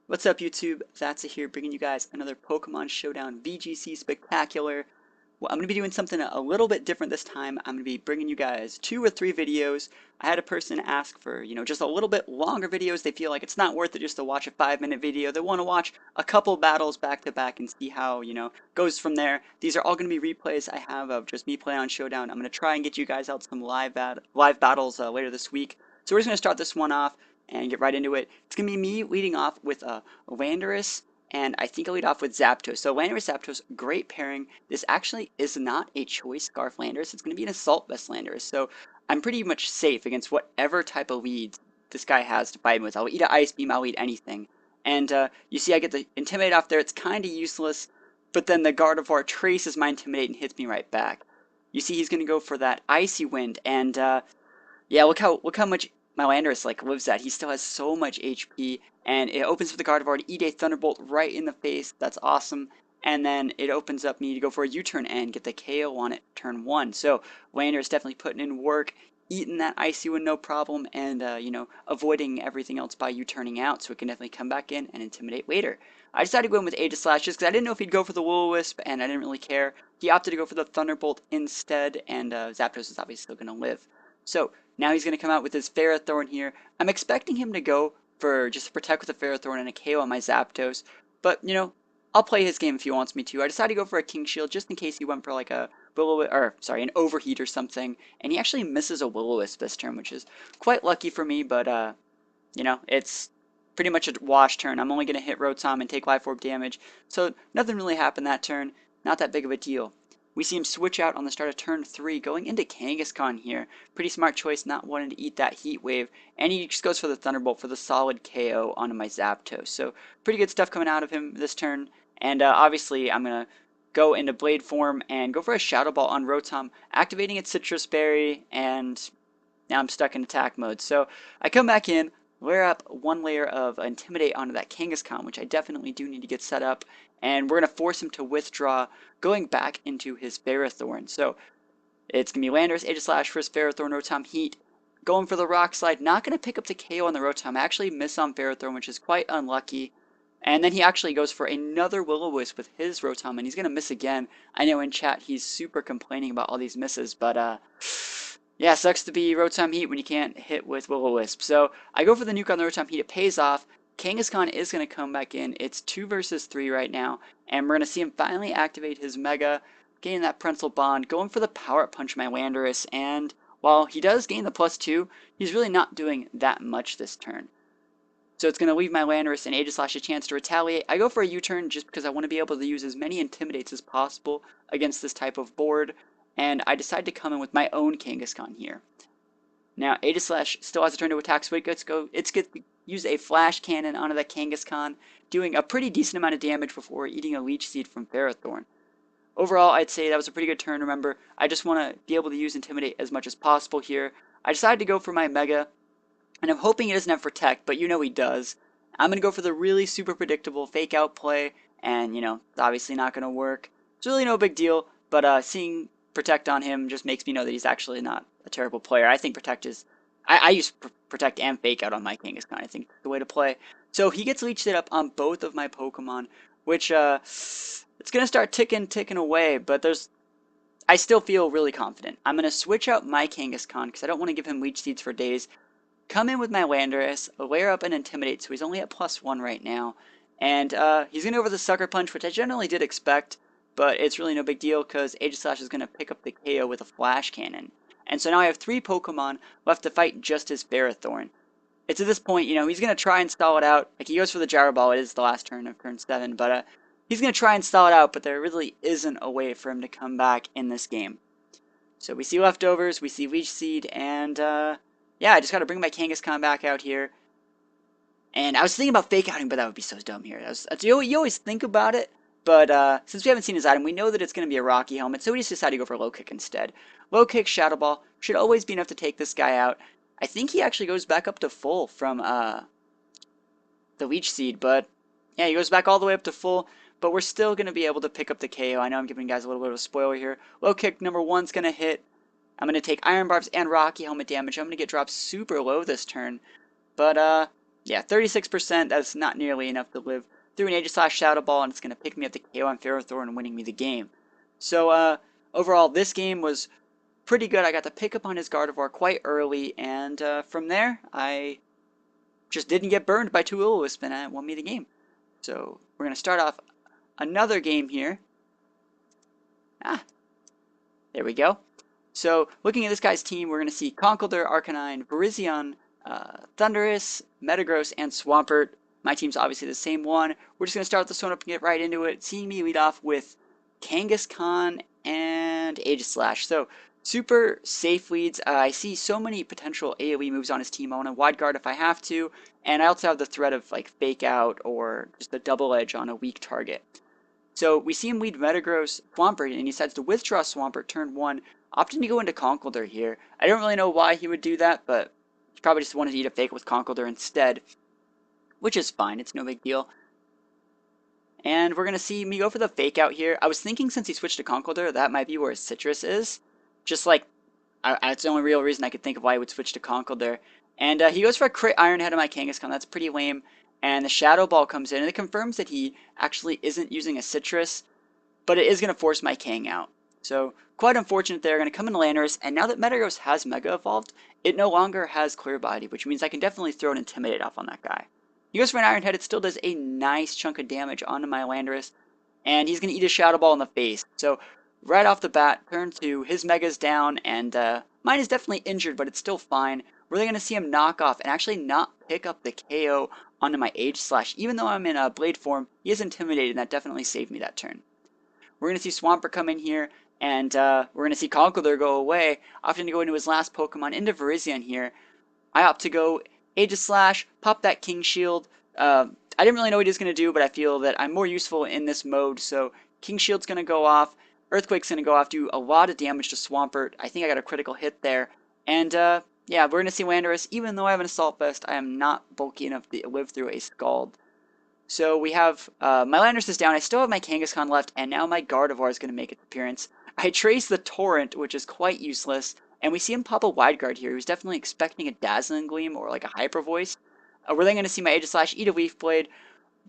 What's up, YouTube? THATSA here, bringing you guys another Pokemon Showdown VGC Spectacular. Well, I'm going to be doing something a little bit different this time. I'm going to be bringing you guys 2 or 3 videos. I had a person ask for, just a little bit longer videos. They feel like it's not worth it just to watch a 5-minute video. They want to watch a couple battles back to back and see how, goes from there. These are all going to be replays I have of just me playing on Showdown. I'm going to try and get you guys out some live battles later this week. So we're just going to start this one off and get right into it. It's going to be me leading off with Landorus, and I think I'll lead off with Zapdos. So Landorus, Zapdos, great pairing. This actually is not a Choice Scarf Landorus. It's going to be an Assault Vest Landorus. So I'm pretty much safe against whatever type of leads this guy has to fight with. I'll eat an Ice Beam, I'll eat anything. And you see I get the Intimidate off there. It's kind of useless, but then the Gardevoir traces my Intimidate and hits me right back. You see he's going to go for that Icy Wind, and yeah, look how much my Landorus lives at. He still has so much HP, and it opens for the Gardevoir to eat a Thunderbolt right in the face. That's awesome. And then it opens up me to go for a U-turn and get the KO on it turn 1. So Landorus definitely putting in work, eating that Icy Wind no problem, and avoiding everything else by U-turning out, so it can definitely come back in and intimidate later. I decided to go in with Aegislash just because I didn't know if he'd go for the Will-O-Wisp, and I didn't really care. He opted to go for the Thunderbolt instead, and Zapdos is obviously still going to live. So now he's going to come out with his Ferrothorn here. I'm expecting him to go for just a Protect with a Ferrothorn and a KO on my Zapdos. But, I'll play his game if he wants me to. I decided to go for a King Shield just in case he went for like an Overheat or something. And he actually misses a Will-O-Wisp this turn, which is quite lucky for me. But, it's pretty much a wash turn. I'm only going to hit Rotom and take Life Orb damage. So nothing really happened that turn. Not that big of a deal. We see him switch out on the start of turn 3, going into Kangaskhan here. Pretty smart choice, not wanting to eat that Heat Wave. And he just goes for the Thunderbolt for the solid KO onto my Zapdos. So pretty good stuff coming out of him this turn. And obviously I'm going to go into Blade form and go for a Shadow Ball on Rotom, activating its Citrus Berry, and now I'm stuck in attack mode. So I come back in, layer up one layer of Intimidate onto that Kangaskhan, which I definitely do need to get set up, and we're going to force him to withdraw, going back into his Ferrothorn. So it's going to be Landorus, Aegislash for his Ferrothorn, Rotom Heat, going for the Rock Slide, not going to pick up the KO on the Rotom. I actually miss on Ferrothorn, which is quite unlucky. And then he actually goes for another Will-O-Wisp with his Rotom, and he's going to miss again. I know in chat he's super complaining about all these misses, but yeah, sucks to be Rotom Heat when you can't hit with Will-O-Wisp. So I go for the nuke on the Rotom Heat. It pays off. Kangaskhan is going to come back in. It's 2 versus 3 right now. And we're going to see him finally activate his Mega, gain that Prensel Bond, going for the Power Up Punch my Landorus. And while he does gain the +2, he's really not doing that much this turn. So it's going to leave my Landorus and Aegislash a chance to retaliate. I go for a U-turn just because I want to be able to use as many Intimidates as possible against this type of board. And I decide to come in with my own Kangaskhan here. Now, Aegislash still has a turn to attack, so it's going to use a Flash Cannon onto that Kangaskhan, doing a pretty decent amount of damage before eating a Leech Seed from Ferrothorn. Overall, I'd say that was a pretty good turn. Remember, I just want to be able to use Intimidate as much as possible here. I decided to go for my Mega, and I'm hoping he doesn't have Protect, but you know he does. I'm going to go for the really super predictable Fake Out play, and, it's obviously not going to work. It's really no big deal, but seeing Protect on him just makes me know that he's actually not a terrible player. I think Protect is... I use Protect and Fake Out on my Kangaskhan. I think the way to play. So he gets Leech Seed up on both of my Pokemon, which it's going to start ticking away, but I still feel really confident. I'm going to switch out my Kangaskhan because I don't want to give him Leech Seeds for days. Come in with my Landorus, layer up and Intimidate, so he's only at +1 right now. And he's going to go over the Sucker Punch, which I generally did expect, but it's really no big deal because Aegislash is going to pick up the KO with a Flash Cannon. And so now I have 3 Pokemon left to fight just his Ferrothorn. It's at this point, he's going to try and stall it out. Like, he goes for the Gyro Ball. It is the last turn of turn 7, but he's going to try and stall it out, but there really isn't a way for him to come back in this game. So we see leftovers, we see Leech Seed, and yeah, I just got to bring my Kangaskhan back out here. And I was thinking about Fake Outing, but that would be so dumb here. You always think about it. But since we haven't seen his item, we know that it's going to be a Rocky Helmet, so we just decided to go for Low Kick instead. Low Kick, Shadow Ball, should always be enough to take this guy out. I think he actually goes back up to full from the Leech Seed, but yeah, he goes back all the way up to full, but we're still going to be able to pick up the KO. I know I'm giving you guys a little bit of a spoiler here. Low Kick number 1's going to hit. I'm going to take Iron Barbs and Rocky Helmet damage. I'm going to get dropped super low this turn, but yeah, 36%, that's not nearly enough to live through an Aegislash Shadow Ball, and it's going to pick me up the KO on Ferrothorn and winning me the game. So, overall, this game was pretty good. I got to pick up on his Gardevoir quite early, and from there, I just didn't get burned by 2 Will-O-Wisp, and it won me the game. So, we're going to start off another game here. There we go. So, looking at this guy's team, we're going to see Conkeldurr, Arcanine, Virizion, Thundurus, Metagross, and Swampert. My team's obviously the same one. We're just going to start this one up and get right into it. Seeing me lead off with Kangaskhan and Aegislash. So, super safe leads. I see so many potential AoE moves on his team. I want to Wide Guard if I have to. And I also have the threat of like Fake Out or just a Double Edge on a weak target. So we see him lead Metagross Swampert, and he decides to withdraw Swampert turn 1, opting to go into Conkeldurr here. I don't really know why he would do that, but he probably just wanted to eat a Fake with Conkeldurr instead, which is fine. It's no big deal. And we're going to see me go for the Fake Out here. I was thinking since he switched to Conkeldurr, that might be where his Citrus is. Just like, it's the only real reason I could think of why he would switch to Conkeldurr. And he goes for a crit Iron Head on my Kangaskhan. That's pretty lame. And the Shadow Ball comes in, and it confirms that he actually isn't using a Citrus, but it is going to force my Kang out. So, quite unfortunate there. Going to come into Landorus, and now that Metagross has Mega Evolved, it no longer has Clear Body, which means I can definitely throw an Intimidate off on that guy. He goes for an Iron Head. It still does a nice chunk of damage onto my Landorus, and he's going to eat a Shadow Ball in the face. So, right off the bat, turn 2, his Mega's down, and mine is definitely injured, but it's still fine. We're really going to see him knock off and actually not pick up the KO onto my Aegislash. Even though I'm in a Blade form, he is intimidated, and that definitely saved me that turn. We're going to see Swampert come in here, and we're going to see Conkeldurr go away, opting to go into his last Pokemon, into Virizion here. I opt to go Aegislash, pop that King Shield. I didn't really know what he was going to do, but I feel that I'm more useful in this mode, so King Shield's going to go off, Earthquake's going to go off, do a lot of damage to Swampert. I think I got a critical hit there, and yeah, we're going to see Landorus. Even though I have an Assault Vest, I am not bulky enough to live through a Scald. So we have, my Landorus is down, I still have my Kangaskhan left, and now my Gardevoir is going to make its appearance. I trace the Torrent, which is quite useless, and we see him pop a Wide Guard here. He was definitely expecting a Dazzling Gleam or like a Hyper Voice. We're then going to see my Aegislash eat a Leaf Blade,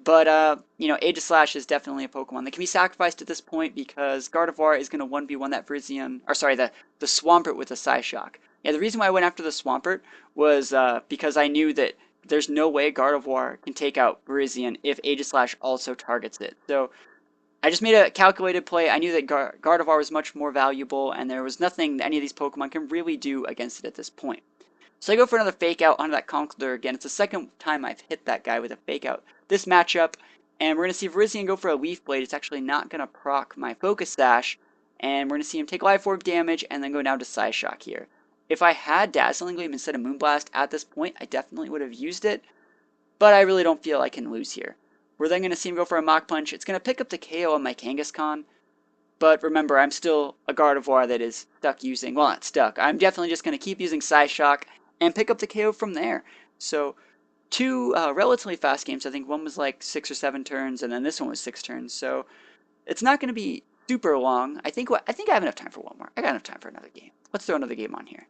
but, you know, Aegislash is definitely a Pokemon that can be sacrificed at this point because Gardevoir is going to 1v1 that Virizion, or sorry, the Swampert with a Psyshock. Yeah, the reason why I went after the Swampert was because I knew that there's no way Gardevoir can take out Virizion if Aegislash also targets it. So I just made a calculated play. I knew that Gardevoir was much more valuable, and there was nothing that any of these Pokemon can really do against it at this point. So I go for another Fake Out onto that Conkeldurr again. It's the second time I've hit that guy with a Fake Out this matchup, and we're going to see Virizion go for a Leaf Blade. It's actually not going to proc my Focus Sash, and we're going to see him take Life Orb damage and then go down to Psyshock here. If I had Dazzling Gleam instead of Moonblast at this point, I definitely would have used it, but I really don't feel I can lose here. We're then going to see him go for a Mach Punch. It's going to pick up the KO on my Kangaskhan, but remember, I'm still a Gardevoir that is stuck using, well, not stuck. I'm definitely just going to keep using Psyshock and pick up the KO from there. So, two relatively fast games. I think one was like 6 or 7 turns, and then this one was 6 turns. So, it's not going to be super long. I think I have enough time for one more. I got enough time for another game. Let's throw another game on here.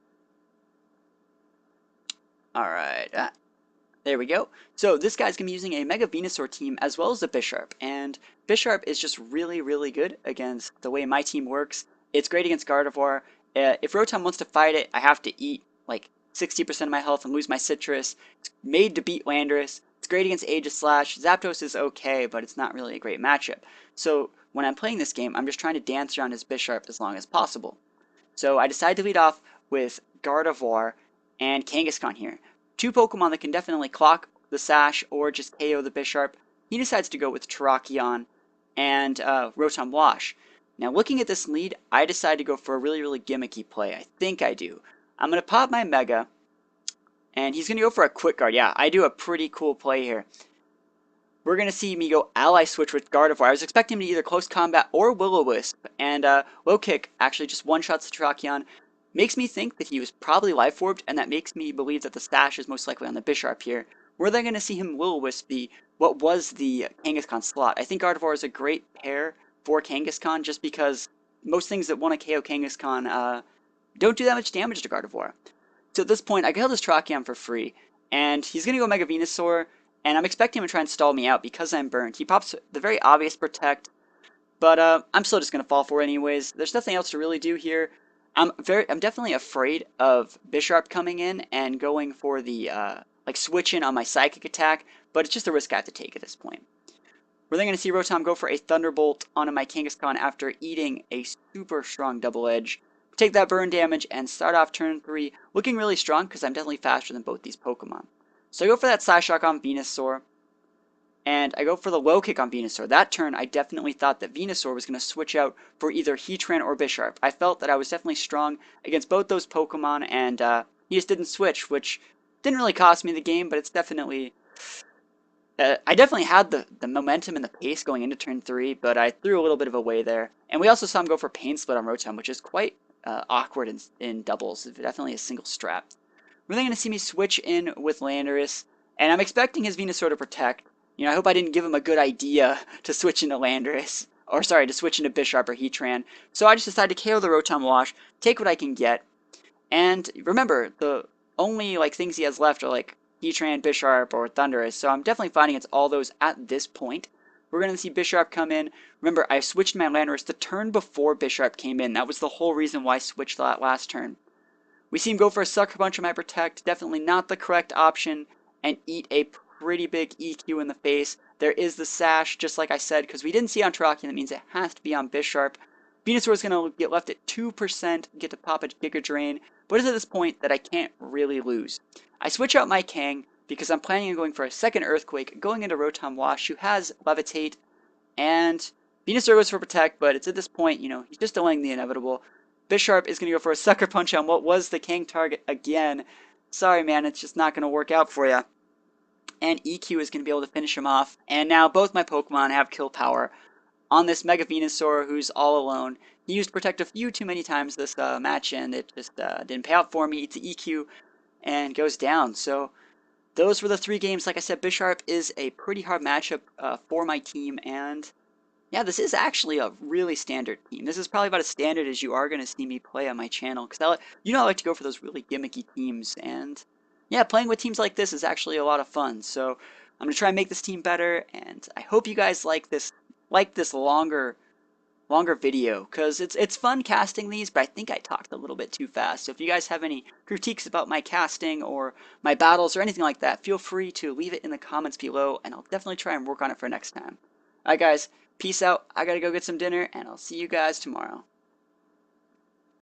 Alright, there we go. So this guy's going to be using a Mega Venusaur team as well as a Bisharp. And Bisharp is just really, really good against the way my team works. It's great against Gardevoir. If Rotom wants to fight it, I have to eat like 60% of my health and lose my Citrus. It's made to beat Landorus. It's great against Aegislash. Zapdos is okay, but it's not really a great matchup. So when I'm playing this game, I'm just trying to dance around his Bisharp as long as possible. So I decided to lead off with Gardevoir and Kangaskhan here. Two Pokemon that can definitely clock the Sash or just KO the Bisharp. He decides to go with Terrakion and Rotom Wash. Now looking at this lead, I decided to go for a really, really gimmicky play. I think I do. I'm going to pop my Mega, and he's going to go for a Quick Guard. Yeah, I do a pretty cool play here. We're going to see me go Ally Switch with Gardevoir. I was expecting him to either Close Combat or Will-O-Wisp, and Low Kick actually just one-shots the Terrakion. Makes me think that he was probably Life Orbed, and that makes me believe that the Sash is most likely on the Bisharp here. We're then going to see him Will-O-Wisp what was the Kangaskhan slot. I think Gardevoir is a great pair for Kangaskhan just because most things that want to KO Kangaskhan don't do that much damage to Gardevoir. So at this point, I killed this Terrakion for free, and he's going to go Mega Venusaur, and I'm expecting him to try and stall me out because I'm burned. He pops the very obvious Protect, but I'm still just going to fall for it anyways. There's nothing else to really do here. I'm definitely afraid of Bisharp coming in and going for the like switch in on my Psychic attack, but it's just a risk I have to take at this point. We're then going to see Rotom go for a Thunderbolt onto my Kangaskhan after eating a super strong Double Edge. Take that burn damage and start off turn 3 looking really strong because I'm definitely faster than both these Pokemon. So I go for that Psyshock on Venusaur, and I go for the Low Kick on Venusaur. That turn, I definitely thought that Venusaur was going to switch out for either Heatran or Bisharp. I felt that I was definitely strong against both those Pokemon, and he just didn't switch, which didn't really cost me the game, but it's definitely... I definitely had the momentum and the pace going into turn 3, but I threw a little bit of away there. And we also saw him go for Pain Split on Rotom, which is quite awkward in doubles. Definitely a single strap. We're then going to see me switch in with Landorus, and I'm expecting his Venusaur to Protect. You know, I hope I didn't give him a good idea to switch into Landorus. Or sorry, to switch into Bisharp or Heatran. So I just decided to KO the Rotom Wash, take what I can get. And remember, the only like things he has left are like Heatran, Bisharp, or Thundurus. So I'm definitely fighting against all those at this point. We're going to see Bisharp come in. Remember, I switched my Landorus the turn before Bisharp came in. That was the whole reason why I switched that last turn. We see him go for a Sucker Punch on my Protect. Definitely not the correct option. And eat a pretty big EQ in the face. There is the Sash, just like I said, because we didn't see on Terrakion. That means it has to be on Bisharp. Venusaur is going to get left at 2%, get to pop a Giga Drain, but it's at this point that I can't really lose. I switch out my Kang because I'm planning on going for a second Earthquake, going into Rotom Wash, who has Levitate, and Venusaur goes for Protect, but it's at this point, you know, he's just delaying the inevitable. Bisharp is going to go for a Sucker Punch on what was the Kang target again. Sorry, man, it's just not going to work out for you. And EQ is going to be able to finish him off. And now both my Pokemon have Kill Power on this Mega Venusaur who's all alone. He used Protect a few too many times this match, and it just didn't pay out for me. It's an EQ and goes down. So those were the 3 games. Like I said, Bisharp is a pretty hard matchup for my team, and yeah, this is actually a really standard team. This is probably about as standard as you are going to see me play on my channel, because you know I like to go for those really gimmicky teams, and yeah, playing with teams like this is actually a lot of fun. So I'm going to try and make this team better, and I hope you guys like this longer video, because it's fun casting these, but I think I talked a little bit too fast. So if you guys have any critiques about my casting or my battles or anything like that, feel free to leave it in the comments below, and I'll definitely try and work on it for next time. Alright guys, peace out. I gotta go get some dinner, and I'll see you guys tomorrow.